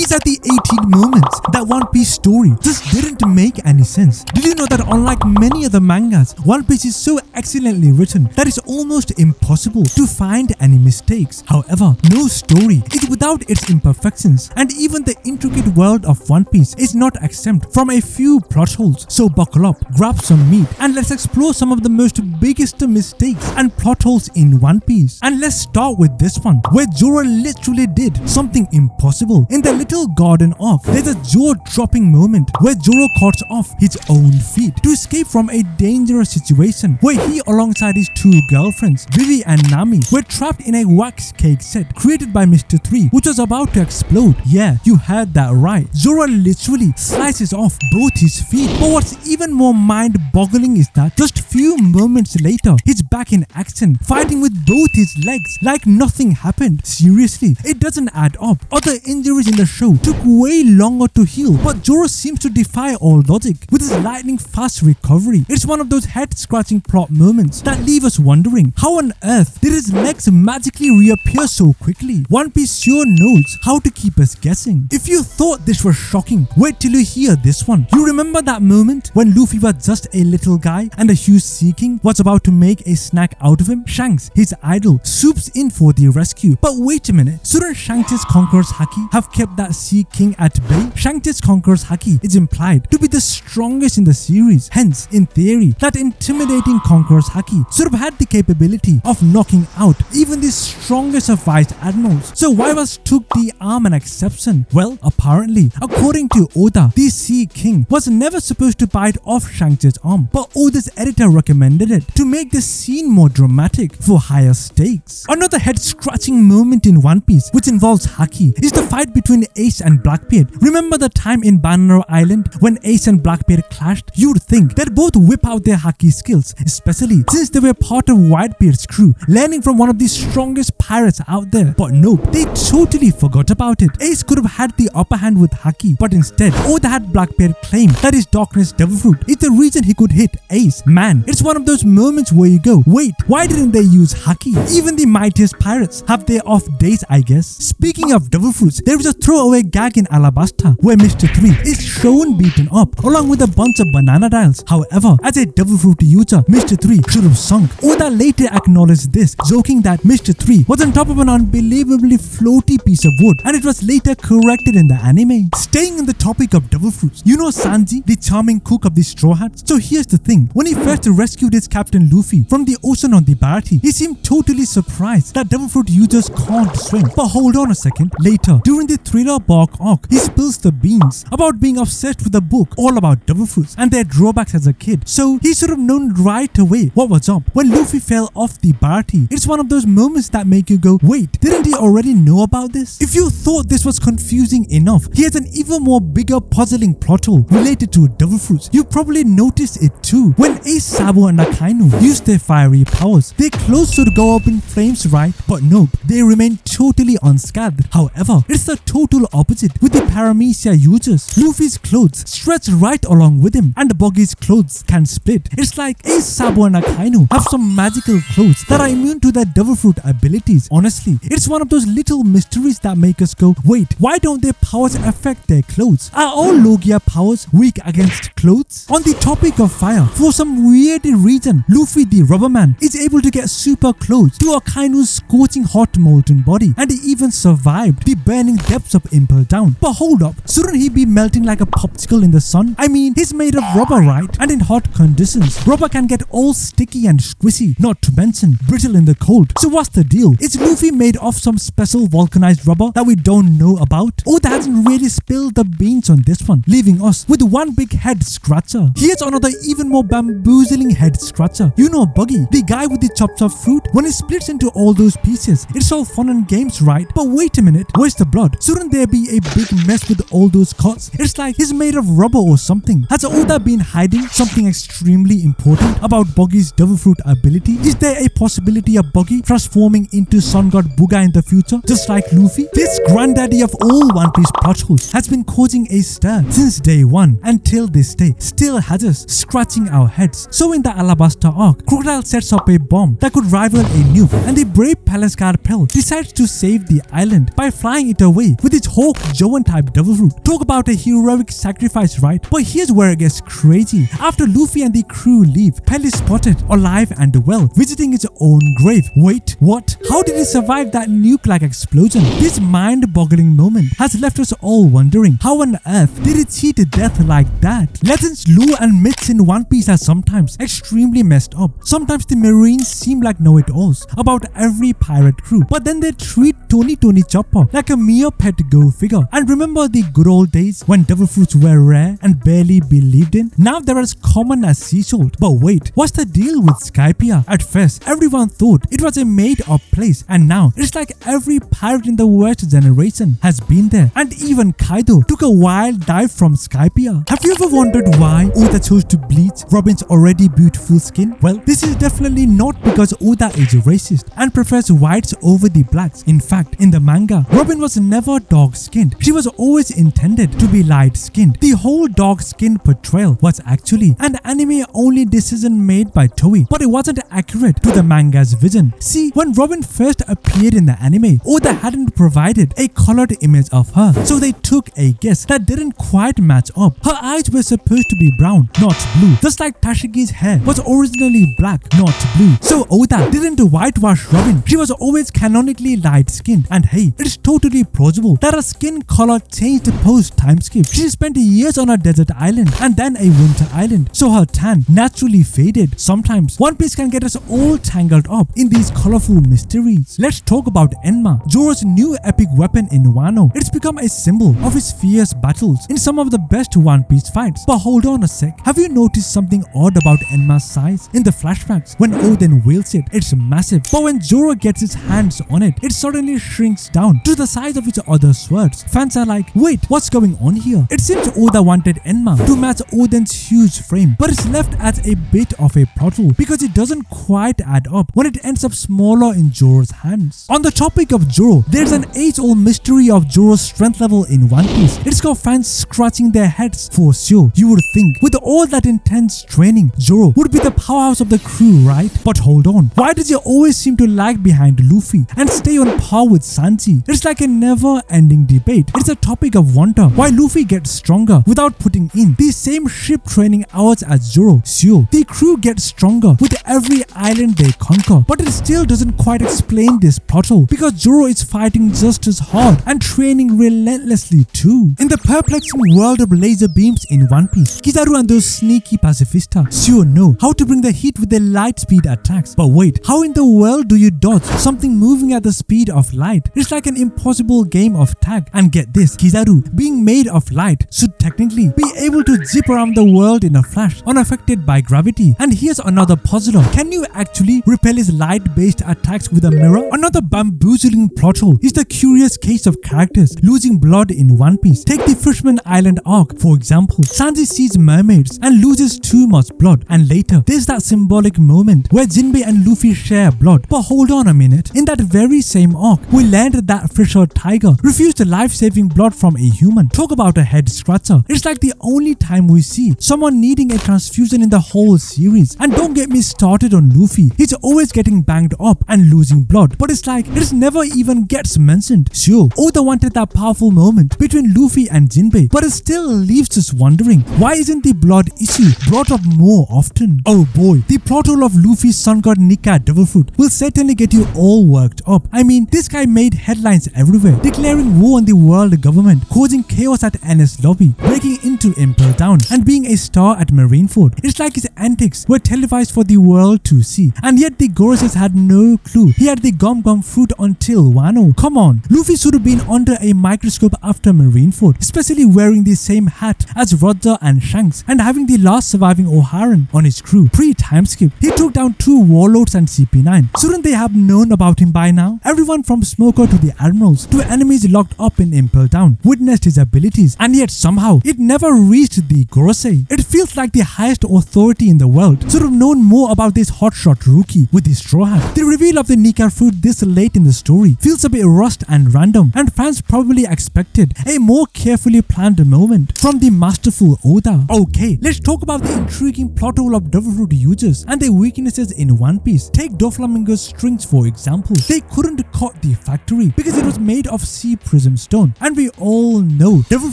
These are the 18 moments that One Piece story just didn't make any sense. Did you know that unlike many other mangas, One Piece is so excellently written that it's almost impossible to find any mistakes? However, no story is without its imperfections, and even the intricate world of One Piece is not exempt from a few plot holes. So buckle up, grab some meat, and let's explore some of the most biggest mistakes and plot holes in One Piece. And let's start with this one, where Zoro literally did something impossible. In the Little Garden arc, there's a jaw-dropping moment where Zoro cuts off his own feet to escape from a dangerous situation where he alongside his two girlfriends, Vivi and Nami, were trapped in a wax cake set created by Mr. 3, which was about to explode. Yeah, you heard that right. Zoro literally slices off both his feet. But what's even more mind-boggling is that just few moments later, he's back in action, fighting with both his legs like nothing happened. Seriously, it doesn't add up. Other injuries in the show took way longer to heal, but Zoro seems to defy all logic with his lightning fast recovery. It's one of those head-scratching plot moments that leave us wondering, how on earth did his legs magically reappear so quickly? One Piece sure knows how to keep us guessing. If you thought this was shocking, wait till you hear this one. You remember that moment when Luffy was just a little guy and a huge Sea King was about to make a snack out of him? Shanks, his idol, swoops in for the rescue. But wait a minute, shouldn't Shanks' Conqueror's Haki have kept that Sea King at bay? Shanks' Conqueror's Haki is implied to be the strongest in the series. Hence, in theory, that intimidating Conqueror's Haki should have had the capability of knocking out even the strongest of vice admirals. So why was took the arm an exception? Well, apparently, according to Oda, the Sea King was never supposed to bite off Shanks' arm, but Oda's editor recommended it to make the scene more dramatic for higher stakes. Another head-scratching moment in One Piece, which involves Haki, is the fight between Ace and Blackbeard. Remember the time in Banner Island when Ace and Blackbeard clashed? You'd think they'd both whip out their Haki skills, especially since they were part of Whitebeard's crew, learning from one of the strongest pirates out there. But nope, they totally forgot about it. Ace could have had the upper hand with Haki, but instead, Oda had Blackbeard claim that his Darkness Devil Fruit is the reason he could hit Ace. Man, it's one of those moments where you go, wait, why didn't they use Haki? Even the mightiest pirates have their off days, I guess. Speaking of Devil Fruits, there is a throwaway gag in Alabasta where Mr. 3 is shown beaten up along with a bunch of banana dials. However, as a Devil Fruit user, Mr. 3 should have sunk. Oda later acknowledged this, joking that Mr. 3 was on top of an unbelievably floaty piece of wood, and it was later corrected in the anime. Staying on the topic of Devil Fruits, you know Sanji, the charming cook of the Straw Hats? So here's the thing, when he first rescued his Captain Luffy from the ocean on the Baratie, he seemed totally surprised that Devil Fruit users can't swim. But hold on a second, later, during the Thriller Bark arc, he spills the beans about being obsessed with a book all about Devil Fruits and their drawbacks as a kid. So he should have known right away what was up when Luffy fell off the Baratie. It's one of those moments that make you go, wait, didn't he already know about this? If you thought this was confusing enough, here's an even more bigger puzzling plot hole related to Devil Fruits. You probably noticed it too. When Ace, Sabo and Akainu used their fiery powers, their clothes should go up in flames, right? But nope, they remain totally unscathed. However, it's the total opposite with the Paramecia users. Luffy's clothes stretch right along with him, and Buggy's clothes can split. It's like Ace, Sabo and Akainu have some magical clothes that are immune to their Devil Fruit abilities. Honestly, it's one of those little mysteries that make us go, wait, why don't their powers affect their clothes? Are all Logia powers weak against clothes? On the topic of fire, for some weird reason, Luffy the Rubber Man is able to get super close to Akainu's scorching hot molten body, and he even survived the burning depths of Impel Down. But hold up, shouldn't he be melting like a popsicle in the sun? I mean, he's made of rubber, right? And in hot conditions, rubber can get all sticky and squishy, not to mention brittle in the cold. So what's the deal? Is Luffy made of some special vulcanized rubber that we don't know about? Oda hasn't really spilled the beans on this one, leaving us with one big head scratcher. Here's another even more bamboozling head scratcher. You know Buggy, the guy with the chopped up fruit? When he splits into all those pieces, it's all fun and games, right? But wait a minute, where's the blood? Shouldn't there be a big mess with all those cuts? It's like he's made of rubber or something. Has Oda been hiding something extremely important about Buggy's Devil Fruit ability? Is there a possibility of Buggy transforming into Sun God Bugha in the future, just like Luffy? This granddaddy of all One Piece plot holes has been causing a stir since day one, until this day still has us scratching our heads. So in the Alabasta arc, Crocodile sets up a bomb that could rival a nuke, and the brave palace guard Pell decides to save the island by flying it away with its Hawk Joan type devil fruit. Talk about a heroic sacrifice, right? But here's where it gets crazy. After Luffy and the crew leave, Pell is spotted alive and well, visiting his own grave. Wait, what? How did he survive that nuke-like explosion? This mind-boggling moment has left us all wondering, how on earth did he cheat to death like that? Legends, lore and myths in One Piece are sometimes extremely messed up. Sometimes the Marines seem like know-it-alls about every pirate crew, but then they treat Tony Chopper like a mere pet go figure. And remember the good old days when devil fruits were rare and barely believed in? Now they're as common as sea salt. But wait, what's the deal with Skypiea? At first, everyone thought it was a made-up place, and now it's like every pirate in the worst generation has been there. And even Kaido took a wild dive from Skypiea. Have you ever wondered why Oda chose to bleach Robin's already beautiful skin? Well, this is definitely not because Oda is racist and prefers whites over the blacks. In fact, in the manga, Robin was never dark-skinned. She was always intended to be light-skinned. The whole dark-skin portrayal was actually an anime-only decision made by Toei, but it wasn't accurate to the manga's vision. See, when Robin first appeared in the anime, Oda hadn't provided a colored image of her, so they took a guess that didn't quite match up. Her eyes were supposed to be brown, not blue, just like Tashigi's hair was originally black, not blue. So Oda didn't whitewash Robin. She was always canonically light-skinned, and hey, it's totally plausible that her skin color changed post-time skip. She spent years on a desert island and then a winter island, so her tan naturally faded. Sometimes One Piece can get us all tangled up in these colorful mysteries. Let's talk about Enma, Zoro's new epic weapon in Wano. It's become a symbol of his fierce battles in some of the best One Piece fights. But hold on a sec, have you noticed something odd about Enma's size? In the flashbacks, when Oden wields it, it's massive, but when Zoro gets his hands on it, it suddenly shrinks down to the size of his other swords. Fans are like, wait, what's going on here? It seems Oda wanted Enma to match Oden's huge frame, but it's left as a bit of a plot hole because it doesn't quite add up when it ends up smaller in Zoro's hands. On the topic of Zoro, there's an age-old mystery of Zoro's strength level in One Piece. It's got fans scratching their heads for sure. You would think, with all that intense training, Zoro would be the powerhouse of the crew, right? But hold on, why does he always seem to lag behind Luffy and stay on par with Sanji? It's like a never-ending debate. It's a topic of wonder why Luffy gets stronger without putting in the same ship training hours as Zoro. Sure, the crew gets stronger with every island they conquer, but it still doesn't quite explain this plot hole because Zoro is fighting just as hard and training relentlessly too. In the perplexing world of laser beams in One Piece, Kizaru and those sneaky pacifists sure know how to bring the heat with their light speed attacks. But wait, how in the world do you dodge something moving at the speed of light? It's like an impossible game of tag. And get this, Kizaru, being made of light, should technically be able to zip around the world in a flash, unaffected by gravity. And here's another puzzler. Can you actually repel his light-based attacks with a mirror? Another bamboozling plot hole is the curious case of characters losing blood in One Piece. Take the Fishman Island arc, for example. Sanji sees mermaids and loses too much blood, and later there's that symbolic moment where Jinbei and Luffy share blood. But hold on a minute, in that very same arc, we learned that Fisher Tiger refused life-saving blood from a human. Talk about a head scratcher. It's like the only time we see someone needing a transfusion in the whole series. And don't get me started on Luffy. He's always getting banged up and losing blood, but it's like it never even gets mentioned. Sure, Oda wanted that powerful moment between Luffy and Jinbei, but it still leaves us wondering, why isn't the blood issue brought up more often? Oh boy, the plot hole of Luffy's sun god Nika Devilfoot will certainly get you all worked up. I mean, this guy made headlines everywhere, declaring war on the world government, causing chaos at NS Lobby, breaking into Impel Down, and being a star at Marineford. It's like his antics were televised for the world to see, and yet the Gorosei had no clue he had the Gum Gum fruit until Wano. Come on, Luffy should have been under a microscope after Marineford, especially wearing the same hat as Roger and Shanks, and having the last surviving O'Haran on his crew. Pre-time skip, he took down 2 warlords and CP9. Shouldn't they have known about him by now? Everyone from Smoker to the Admirals to enemies locked up in Impel Down witnessed his abilities, and yet somehow it never reached the Gorosei. It feels like the highest authority in the world should have known more about this hotshot rookie with the straw hat. The reveal of the Nika fruit this late in the story feels a bit rushed and random, and fans probably expected a more carefully planned moment from the masterful Oda. Okay, let's talk about the intriguing plot hole of devil fruit users and their weaknesses in One Piece. Take Doflamingo's strings for example. They couldn't cut the factory because it was made of sea prism Prism Stone, and we all know Devil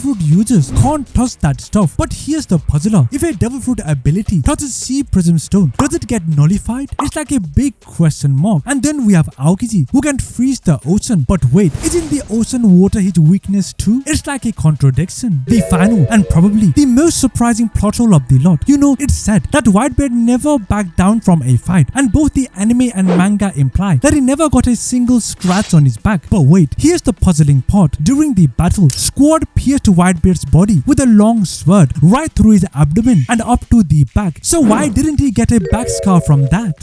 Fruit users can't touch that stuff. But here's the puzzler: if a Devil Fruit ability touches Sea Prism Stone, does it get nullified? It's like a big question mark. And then we have Aokiji, who can freeze the ocean. But wait, isn't the ocean water his weakness too? It's like a contradiction. The final and probably the most surprising plot hole of the lot. You know, it's said that Whitebeard never backed down from a fight, and both the anime and manga imply that he never got a single scratch on his back. But wait, here's the puzzling part. During the battle, Squad pierced Whitebeard's body with a long sword right through his abdomen and up to the back. So why didn't he get a back scar from that?